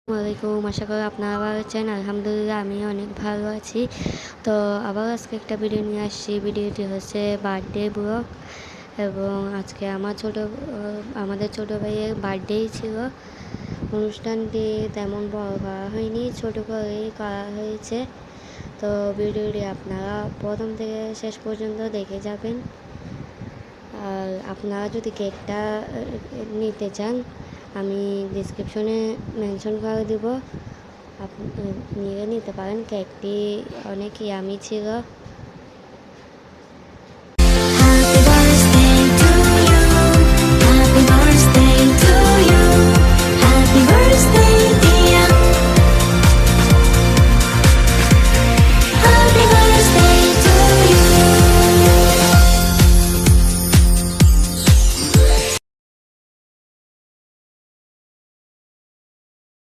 ওয়ালাইকুম, আশা করি আপনারা ভালো আছেন। আলহামদুলিল্লাহ আমি অনেক ভালো আছি। তো আবার আজকে একটা ভিডিও নিয়ে আসছি। ভিডিওটি হচ্ছে বার্থডে ব্লগ এবং আজকে আমাদের ছোট ভাইয়ের বার্থডেই ছিল। অনুষ্ঠানটি তেমন বড় করা হয়নি, ছোট করেই করা হয়েছে। তো ভিডিওটি আপনারা প্রথম থেকে শেষ পর্যন্ত দেখে যাবেন। আর আপনারা যদি কেকটা নিতে চান, আমি ডিসক্রিপশনে মেনশন করে দিব, আপনি নিয়ে নিতে পারেন। কেকটি অনেক ইয়ামি ছিল